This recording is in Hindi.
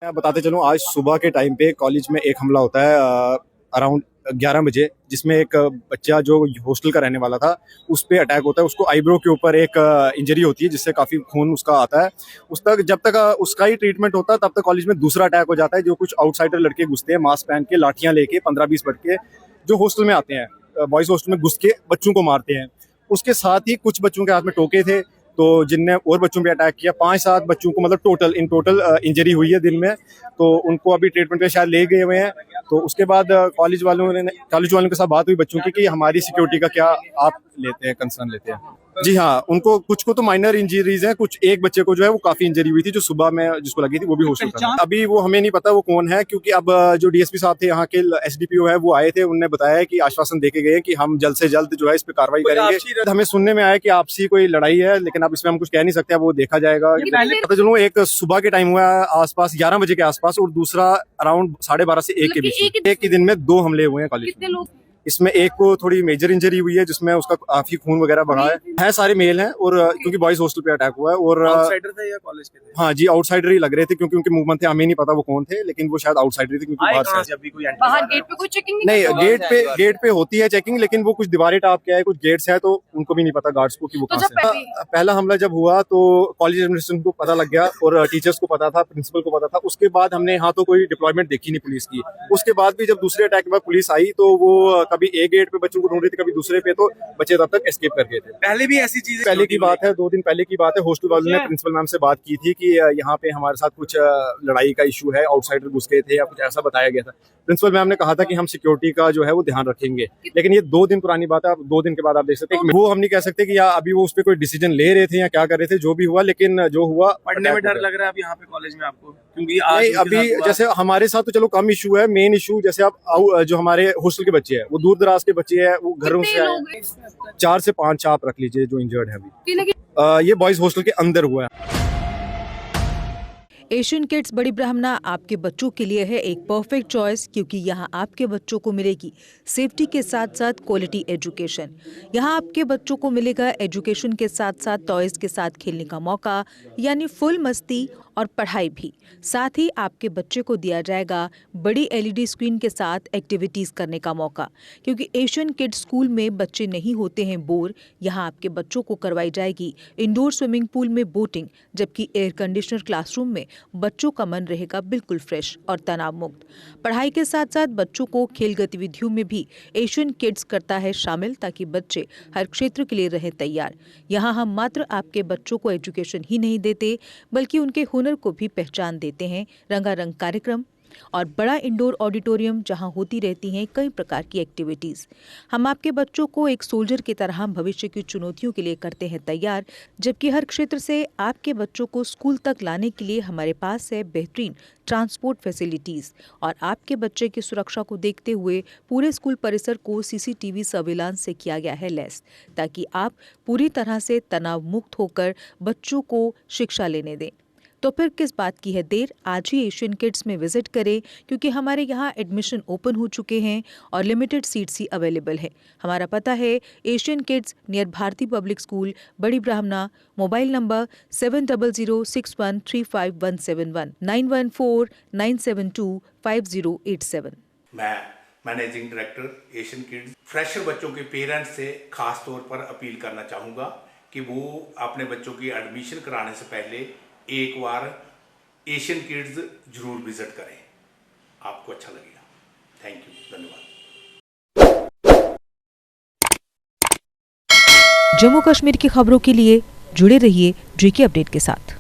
मैं बताते चलूँ, आज सुबह के टाइम पे कॉलेज में एक हमला होता है अराउंड 11 बजे, जिसमें एक बच्चा जो हॉस्टल का रहने वाला था उस पे अटैक होता है। उसको आईब्रो के ऊपर एक इंजरी होती है जिससे काफ़ी खून उसका आता है। उस तक जब तक उसका ही ट्रीटमेंट होता है तब तक कॉलेज में दूसरा अटैक हो जाता है। जो कुछ आउटसाइडर लड़के घुसते हैं मास्क पहन के, लाठियाँ लेके 15-20 लड़के जो हॉस्टल में आते हैं, बॉयज़ हॉस्टल में घुस के बच्चों को मारते हैं। उसके साथ ही कुछ बच्चों के हाथ में टोके थे, तो जिनने और बच्चों पे अटैक किया। 5-7 बच्चों को मतलब टोटल इंजरी हुई है दिन में, तो उनको अभी ट्रीटमेंट पे शायद ले गए हुए हैं। तो उसके बाद कॉलेज वालों के साथ बात हुई बच्चों की कि हमारी सिक्योरिटी का क्या आप लेते हैं, कंसर्न लेते हैं। जी हाँ, उनको कुछ को तो माइनर इंजरीज है, कुछ एक बच्चे को जो है वो काफी इंजरी हुई थी, जो सुबह में जिसको लगी थी वो भी हॉस्टल था। अभी वो हमें नहीं पता वो कौन है, क्योंकि अब जो डीएसपी साहब थे, यहाँ के एसडीपीओ है, वो आए थे। उन्होंने बताया कि आश्वासन देके गए कि हम जल्द से जल्द जो है इस पे कार्रवाई करेंगे। हमें सुनने में आया कि आपसी कोई लड़ाई है, लेकिन अब इसमें हम कुछ कह नहीं सकते, वो देखा जाएगा। पता चलूँ, एक सुबह के टाइम हुआ आसपास 11 बजे के आसपास, और दूसरा अराउंड 12:30 से 1 के बीच। एक ही दिन में 2 हमले हुए हैं कॉलेज में। इसमें एक को थोड़ी मेजर इंजरी हुई है, जिसमें उसका काफी खून वगैरह बहा है। सारे मेल हैं, और क्योंकि बॉयज हॉस्टल पे अटैक हुआ है। और आउटसाइडर थे या कॉलेज के थे? हाँ जी, आउटसाइडर ही लग रहे थे, क्योंकि उनके मूवमेंट थे। हमें नहीं पता वो कौन थे, लेकिन वो शायद आउटसाइडर थे, क्योंकि बाहर गेट पे कोई चेकिंग नहीं, गेट पे होती है चेकिंग, लेकिन वो कुछ दीवारें टाप के आए, कुछ गेट्स है, तो उनको भी नहीं पता गार्ड्स को कि वो कहाँ से। पहला हमला जब हुआ तो कॉलेज एडमिनिस्ट्रेशन को पता लग गया, और टीचर्स को पता था, प्रिंसिपल को पता था। उसके बाद हमने यहाँ तो कोई डिप्लॉयमेंट देखी नहीं पुलिस की। उसके बाद भी जब दूसरे अटैक के बाद पुलिस आई, तो वो कभी एक गेट पे बच्चों को ढूंढ रही थी, कभी दूसरे पे, तो बच्चे तब तक एस्केप कर गए थे। पहले भी ऐसी चीजें? पहले की बात है, 2 दिन पहले की बात है। हॉस्टल वालों ने प्रिंसिपल मैम से बात की थी कि यहाँ पे हमारे साथ कुछ लड़ाई का इशू है, आउटसाइडर घुस गए थे या कुछ ऐसा बताया गया था। प्रिंसिपल मैम ने कहा था कि हम सिक्योरिटी का जो है वो ध्यान रखेंगे, लेकिन ये 2 दिन पुरानी बात है। 2 दिन के बाद आप देख सकते हैं, वो हम नहीं कह सकते कि या अभी वो उस पर कोई डिसीजन ले रहे थे या क्या कर रहे थे। जो भी हुआ, लेकिन जो हुआ, पढ़ने में डर लग रहा है अब यहाँ पे कॉलेज में आपको? क्योंकि अभी जैसे हमारे साथ तो चलो कम इशू है, मेन इशू जैसे आप जो हमारे हॉस्टल के बच्चे हैं, वो दूर दराज के बच्चे हैं, वो घरों से आए। 4 से 5 आप रख लीजिए जो इंजर्ड है अभी। ये बॉयज हॉस्टल के अंदर हुआ है। एशियन किड्स बड़ी ब्राह्मणा आपके बच्चों के लिए है एक परफेक्ट चॉइस, क्योंकि यहाँ आपके बच्चों को मिलेगी सेफ्टी के साथ साथ क्वालिटी एजुकेशन। यहाँ आपके बच्चों को मिलेगा एजुकेशन के साथ साथ टॉयज के साथ खेलने का मौका, यानी फुल मस्ती और पढ़ाई भी। साथ ही आपके बच्चे को दिया जाएगा बड़ी एलईडी स्क्रीन के साथ एक्टिविटीज़ करने का मौका, क्योंकि एशियन किड्स स्कूल में बच्चे नहीं होते हैं बोर। यहाँ आपके बच्चों को करवाई जाएगी इंडोर स्विमिंग पूल में बोटिंग, जबकि एयर कंडीशनर क्लासरूम में बच्चों का मन रहेगा बिल्कुल फ्रेश और तनाव मुक्त। पढ़ाई के साथ साथ बच्चों को खेल गतिविधियों में भी एशियन किड्स करता है शामिल, ताकि बच्चे हर क्षेत्र के लिए रहे तैयार। यहाँ हम मात्र आपके बच्चों को एजुकेशन ही नहीं देते, बल्कि उनके हुनर को भी पहचान देते हैं। रंगारंग कार्यक्रम और बड़ा इंडोर ऑडिटोरियम, जहां होती रहती हैं कई प्रकार की एक्टिविटीज। हम आपके बच्चों को एक सोल्जर की तरह भविष्य की चुनौतियों के लिए करते हैं तैयार, जबकि हर क्षेत्र से आपके बच्चों को स्कूल तक लाने के लिए हमारे पास है बेहतरीन ट्रांसपोर्ट फैसिलिटीज। और आपके बच्चे की सुरक्षा को देखते हुए पूरे स्कूल परिसर को सीसीटीवी सर्विलांस से किया गया है लैस, ताकि आप पूरी तरह से तनाव मुक्त होकर बच्चों को शिक्षा लेने दें। तो फिर किस बात की है देर, आज ही एशियन किड्स में विजिट करें, क्योंकि हमारे यहाँ एडमिशन ओपन हो चुके हैं और लिमिटेड सीट्स ही अवेलेबल है। हमारा पता है Asian kids near Bharati public school, Bari Brahmana. Mobile number 7006135171 9149725087। मैं managing director Asian kids fresher बच्चों के पेरेंट्स से खास तौर पर अपील करना चाहूँगा कि वो अपने बच्चों की एडमिशन कराने से पहले एक बार एशियन किड्स जरूर विजिट करें, आपको अच्छा लगेगा। थैंक यू, धन्यवाद। जम्मू कश्मीर की खबरों के लिए जुड़े रहिए जीके अपडेट के साथ।